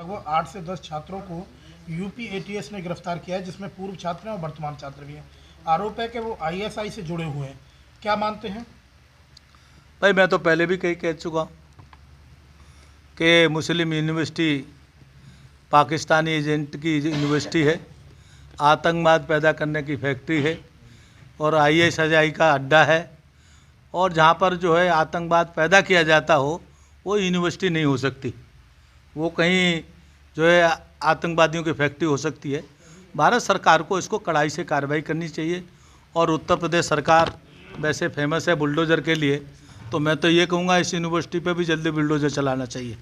लगभग 8 से 10 छात्रों को यूपी एटीएस ने गिरफ्तार किया है, जिसमें पूर्व छात्र हैं और वर्तमान छात्र भी हैं। आरोप है कि वो आईएसआई से जुड़े हुए हैं। क्या मानते हैं? भाई मैं तो पहले भी कहीं कह चुका हूँ कि मुस्लिम यूनिवर्सिटी पाकिस्तानी एजेंट की यूनिवर्सिटी है, आतंकवाद पैदा करने की फैक्ट्री है और आईएसआई का अड्डा है। और जहाँ पर जो है आतंकवाद पैदा किया जाता हो वो यूनिवर्सिटी नहीं हो सकती, वो कहीं जो है आतंकवादियों की फैक्ट्री हो सकती है। भारत सरकार को इसको कड़ाई से कार्रवाई करनी चाहिए। और उत्तर प्रदेश सरकार वैसे फेमस है बुलडोज़र के लिए, तो मैं तो ये कहूँगा इस यूनिवर्सिटी पे भी जल्दी बुलडोज़र चलाना चाहिए,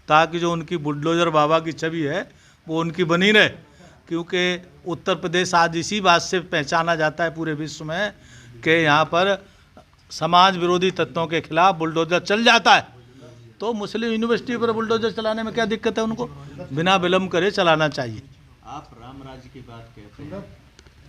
ताकि जो उनकी बुलडोज़र बाबा की छवि है वो उनकी बनी रहे। क्योंकि उत्तर प्रदेश आज इसी बात से पहचाना जाता है पूरे विश्व में कि यहाँ पर समाज विरोधी तत्वों के खिलाफ बुलडोज़र चल जाता है। तो मुस्लिम यूनिवर्सिटी पर बुलडोज़र चलाने में क्या दिक्कत है? उनको बिना विलम्ब करे चलाना चाहिए। आप राम राज्य की बात कहते हैं,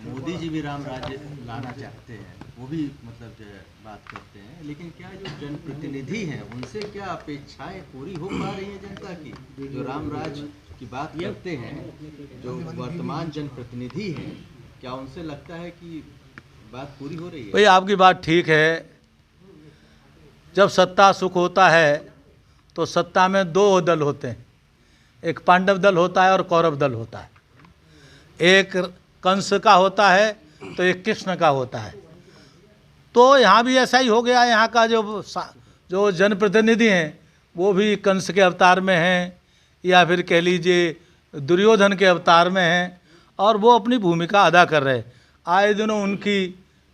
मोदी जी भी राम राज्य लाना चाहते हैं, वो भी मतलब जो है बात करते हैं, लेकिन क्या जो जनप्रतिनिधि हैं उनसे क्या अपेक्षाएं पूरी हो पा रही हैं जनता की? जो राम राज्य की बात करते हैं, जो वर्तमान जनप्रतिनिधि हैं, क्या उनसे लगता है कि बात पूरी हो रही है? भाई आपकी बात ठीक है, जब सत्ता सुख होता है तो सत्ता में दो दल होते हैं, एक पांडव दल होता है और कौरव दल होता है। एक कंस का होता है तो एक कृष्ण का होता है। तो यहाँ भी ऐसा ही हो गया। यहाँ का जो जनप्रतिनिधि हैं वो भी कंस के अवतार में हैं या फिर कह लीजिए दुर्योधन के अवतार में हैं, और वो अपनी भूमिका अदा कर रहे हैं। आए दिनों उनकी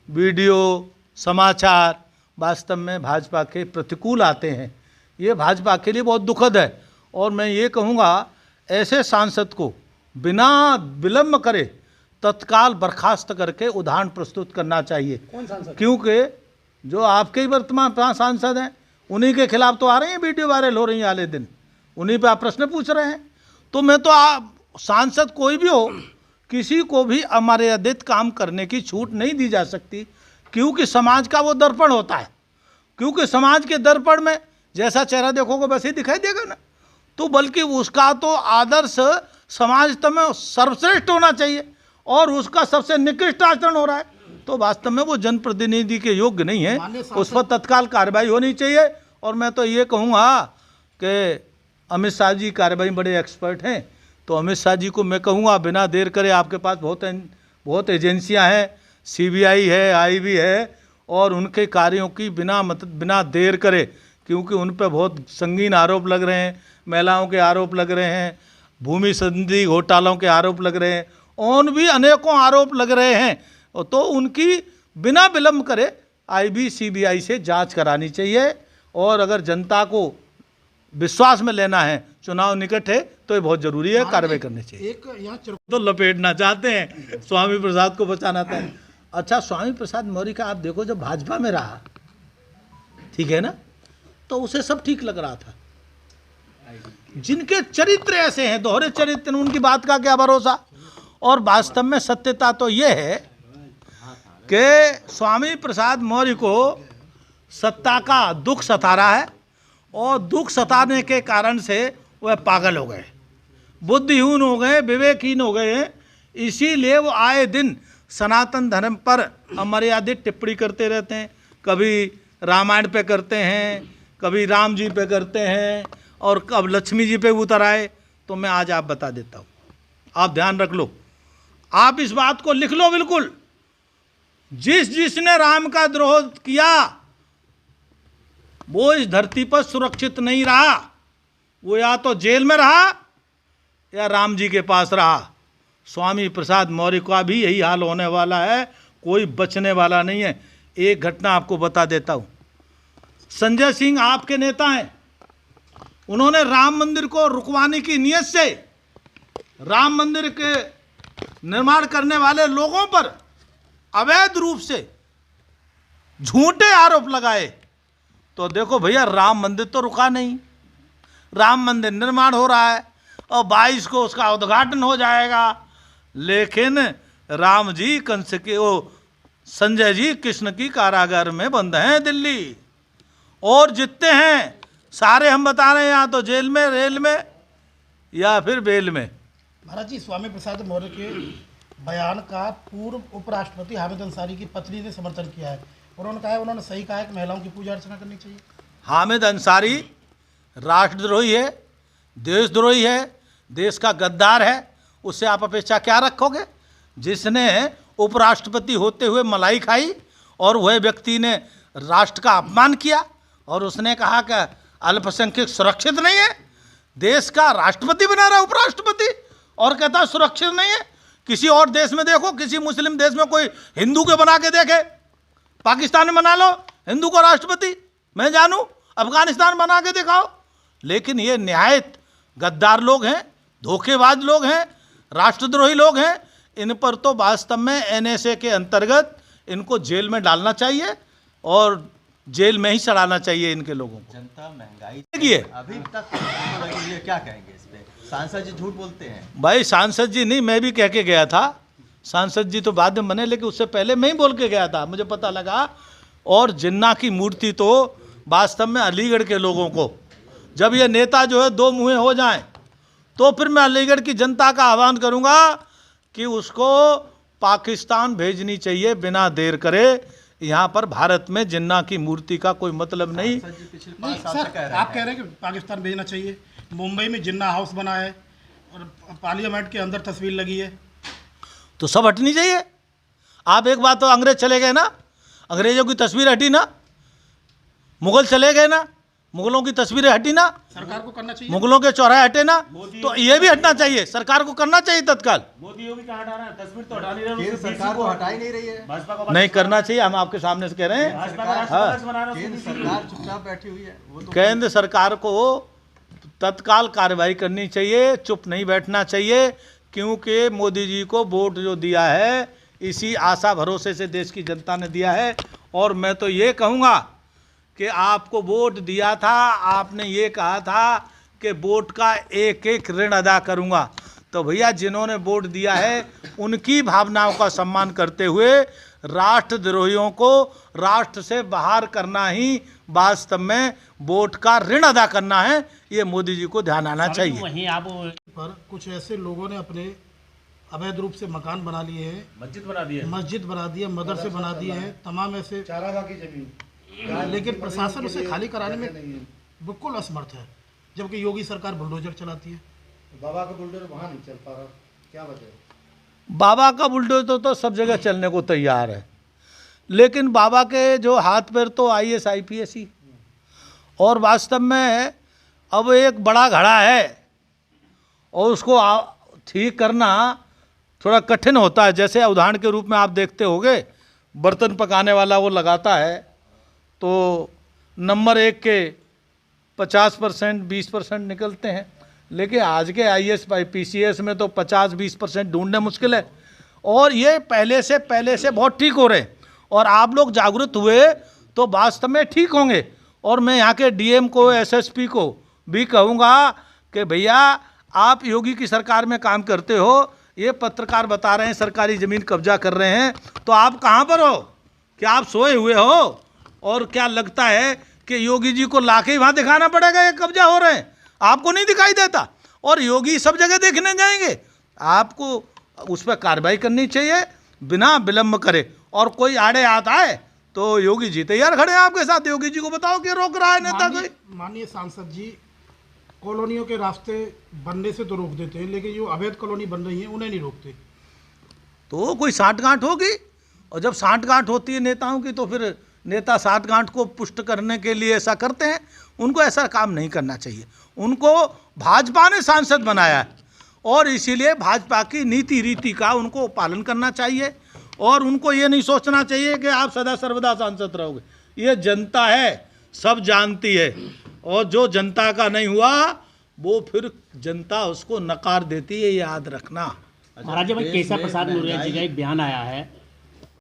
वीडियो समाचार वास्तव में भाजपा के प्रतिकूल आते हैं। ये भाजपा के लिए बहुत दुखद है। और मैं ये कहूँगा ऐसे सांसद को बिना विलम्ब करे तत्काल बर्खास्त करके उदाहरण प्रस्तुत करना चाहिए। कौन सांसद? क्योंकि जो आपके ही वर्तमान सांसद हैं उन्हीं के खिलाफ तो आ रही हैं, वीडियो वायरल हो रही हैं आले दिन, उन्हीं पे आप प्रश्न पूछ रहे हैं। तो मैं तो सांसद कोई भी हो, किसी को भी अमर्यादित काम करने की छूट नहीं दी जा सकती, क्योंकि समाज का वो दर्पण होता है। क्योंकि समाज के दर्पण में जैसा चेहरा देखोगे वैसे ही दिखाई देगा ना। तो बल्कि उसका तो आदर्श समाज में सर्वश्रेष्ठ होना चाहिए और उसका सबसे निकृष्ट आचरण हो रहा है, तो वास्तव में वो जनप्रतिनिधि के योग्य नहीं है, उस पर तत्काल कार्रवाई होनी चाहिए। और मैं तो ये कहूँगा कि अमित शाह जी कार्रवाई बड़े एक्सपर्ट हैं, तो अमित शाह जी को मैं कहूँगा बिना देर करे, आपके पास बहुत एजेंसियाँ हैं, CBI है, IB है, और उनके कार्यों की बिना देर करे, क्योंकि उन पर बहुत संगीन आरोप लग रहे हैं, महिलाओं के आरोप लग रहे हैं, भूमि संधि घोटालों के आरोप लग रहे हैं, और भी अनेकों आरोप लग रहे हैं। तो उनकी बिना विलम्ब करे IB CBI से जांच करानी चाहिए। और अगर जनता को विश्वास में लेना है, चुनाव निकट है, तो ये बहुत जरूरी है, कार्रवाई करनी चाहिए। एक यहाँ तो लपेटना चाहते हैं, स्वामी प्रसाद को बचाना था। अच्छा, स्वामी प्रसाद मौर्य का आप देखो, जब भाजपा में रहा, ठीक है ना, तो उसे सब ठीक लग रहा था। जिनके चरित्र ऐसे हैं, दोहरे चरित्र, उनकी बात का क्या भरोसा। और वास्तव में सत्यता तो ये है कि स्वामी प्रसाद मौर्य को सत्ता का दुख सता रहा है, और दुख सताने के कारण से वह पागल हो गए, बुद्धिहीन हो गए, विवेकहीन हो गए हैं। इसीलिए वो आए दिन सनातन धर्म पर अमर्यादित टिप्पणी करते रहते हैं। कभी रामायण पे करते हैं, कभी राम जी पे करते हैं, और कब लक्ष्मी जी पे उतर आए। तो मैं आज आप बता देता हूँ, आप ध्यान रख लो, आप इस बात को लिख लो बिल्कुल। जिसने राम का द्रोह किया वो इस धरती पर सुरक्षित नहीं रहा, वो या तो जेल में रहा या राम जी के पास रहा। स्वामी प्रसाद मौर्य का भी यही हाल होने वाला है, कोई बचने वाला नहीं है। एक घटना आपको बता देता हूँ। संजय सिंह आपके नेता हैं, उन्होंने राम मंदिर को रुकवाने की नीयत से राम मंदिर के निर्माण करने वाले लोगों पर अवैध रूप से झूठे आरोप लगाए। तो देखो भैया, राम मंदिर तो रुका नहीं, राम मंदिर निर्माण हो रहा है और 22 को उसका उद्घाटन हो जाएगा। लेकिन राम जी कंस के संजय जी कृष्ण की कारागार में बंद हैं दिल्ली, और जितने हैं सारे हम बता रहे हैं, यहाँ तो जेल में, रेल में, या फिर बेल में। महाराज जी, स्वामी प्रसाद मौर्य के बयान का पूर्व उपराष्ट्रपति हामिद अंसारी की पत्नी ने समर्थन किया है। उन्होंने कहा है, उन्होंने सही कहा है कि महिलाओं की पूजा अर्चना करनी चाहिए। हामिद अंसारी राष्ट्रद्रोही है, देशद्रोही है, देश का गद्दार है। उससे आप अपेक्षा क्या रखोगे? जिसने उपराष्ट्रपति होते हुए मलाई खाई और वह व्यक्ति ने राष्ट्र का अपमान किया और उसने कहा कि अल्पसंख्यक सुरक्षित नहीं है। देश का राष्ट्रपति बना रहा उपराष्ट्रपति और कहता है सुरक्षित नहीं है। किसी और देश में देखो, किसी मुस्लिम देश में कोई हिंदू के बना के देखे। पाकिस्तान में बना लो हिंदू को राष्ट्रपति, मैं जानूं। अफगानिस्तान बना के दिखाओ। लेकिन ये न्यायित गद्दार लोग हैं, धोखेबाज लोग हैं, राष्ट्रद्रोही लोग हैं। इन पर तो वास्तव में एनएसए के अंतर्गत इनको जेल में डालना चाहिए और जेल में ही सड़ाना चाहिए इनके लोगों को। जनता महंगाई देखिए, अभी तक लगी हुई है, क्या कहेंगे इस पे? सांसद जी झूठ बोलते हैं। भाई सांसद जी नहीं, मैं भी कह के गया था। सांसद जी तो बाद में बने, लेकिन उससे पहले मैं ही बोल के गया था, मुझे पता लगा। और जिन्ना की मूर्ति तो वास्तव में अलीगढ़ के लोगों को, जब ये नेता जो है दो मुँहे हो जाएं, तो फिर मैं अलीगढ़ की जनता का आह्वान करूंगा कि उसको पाकिस्तान भेजनी चाहिए बिना देर करे। यहाँ पर भारत में जिन्ना की मूर्ति का कोई मतलब नहीं। सांसद जी पिछले नहीं 5 साल से कह सर, रहे आप कह रहे हैं कि पाकिस्तान भेजना चाहिए। मुंबई में जिन्ना हाउस बना है और पार्लियामेंट के अंदर तस्वीर लगी है। तो सब हटनी चाहिए। आप एक बात, तो अंग्रेज चले गए ना, अंग्रेजों की तस्वीर हटी ना, मुगल चले गए ना, मुगलों की तस्वीरें हटी ना, सरकार को करना चाहिए। मुगलों के चौराहे हटे ना, तो ये भी हटना चाहिए। सरकार को करना चाहिए तत्काल। मोदी योगी कहाँ हटा रहा है? तस्वीर तो हटा नहीं रहे, केंद्र उसकी सरकार को हटा ही नहीं रही है। भाजपा को नहीं करना चाहिए, हम आपके सामने से कह रहे हैं। भाजपा का राष्ट्रपति बना रहा है, केंद्र सरकार चुपचाप बैठी हुई है। वो तो केंद्र सरकार को तत्काल कार्रवाई करनी चाहिए, चुप नहीं बैठना चाहिए। क्योंकि मोदी जी को वोट जो दिया है, इसी आशा भरोसे से देश की जनता ने दिया है। और मैं तो ये कहूँगा कि आपको वोट दिया था, आपने ये कहा था कि वोट का एक एक ऋण अदा करूँगा। तो भैया, जिन्होंने वोट दिया है उनकी भावनाओं का सम्मान करते हुए राष्ट्रद्रोहियों को राष्ट्र से बाहर करना ही वास्तव में वोट का ऋण अदा करना है। ये मोदी जी को ध्यान आना चाहिए। वहीं आप पर कुछ ऐसे लोगों ने अपने अवैध रूप से मकान बना लिए हैं, मस्जिद बना दी है। मस्जिद बना दी है, मदरसे बना दिए हैं, तमाम ऐसे चारागाह की जमीन, लेकिन प्रशासन उसे खाली कराने में बिल्कुल असमर्थ है, जबकि योगी सरकार बुलडोजर चलाती है। बाबा का बुलडोजर वहाँ नहीं चल पा रहा, क्या वजह? बाबा का बुलडोजर तो सब जगह चलने को तैयार है, लेकिन बाबा के जो हाथ पैर तो IAS IPS ही। और वास्तव में अब एक बड़ा घड़ा है और उसको ठीक करना थोड़ा कठिन होता है। जैसे उदाहरण के रूप में आप देखते होंगे, बर्तन पकाने वाला वो लगाता है तो नंबर 1 के 50% 20% निकलते हैं, लेकिन आज के IAS PCS में तो 50-20% ढूंढने मुश्किल है। और ये पहले से बहुत ठीक हो रहे हैं और आप लोग जागरूक हुए तो वास्तव में ठीक होंगे। और मैं यहाँ के DM को, SSP को भी कहूँगा कि भैया, आप योगी की सरकार में काम करते हो, ये पत्रकार बता रहे हैं सरकारी ज़मीन कब्जा कर रहे हैं, तो आप कहाँ पर हो? क्या आप सोए हुए हो? और क्या लगता है कि योगी जी को लाके ही वहाँ दिखाना पड़ेगा ये कब्जा हो रहे हैं? आपको नहीं दिखाई देता? और योगी सब जगह देखने जाएंगे। आपको उस पर कार्रवाई करनी चाहिए बिना विलम्ब करे। और कोई आड़े आता है तो योगी जी तैयार खड़े हैं आपके साथ। योगी जी को बताओ कि रोक रहा है नेता कोई। माननीय सांसद जी, कॉलोनियों के रास्ते बनने से तो रोक देते हैं, लेकिन जो अवैध कॉलोनी बन रही है उन्हें नहीं रोकते। तो कोई साठगांठ होगी, और जब साठगांठ होती है नेताओं की तो फिर नेता साठगांठ को पुष्ट करने के लिए ऐसा करते हैं। उनको ऐसा काम नहीं करना चाहिए। उनको भाजपा ने सांसद बनाया है और इसीलिए भाजपा की नीति रीति का उनको पालन करना चाहिए। और उनको ये नहीं सोचना चाहिए कि आप सदा सर्वदा सांसद रहोगे। ये जनता है, सब जानती है, और जो जनता का नहीं हुआ वो फिर जनता उसको नकार देती है, याद रखना। महाराज भाई, देश केशव में प्रसाद मौर्य जी का महंगाई- एक बयान आया है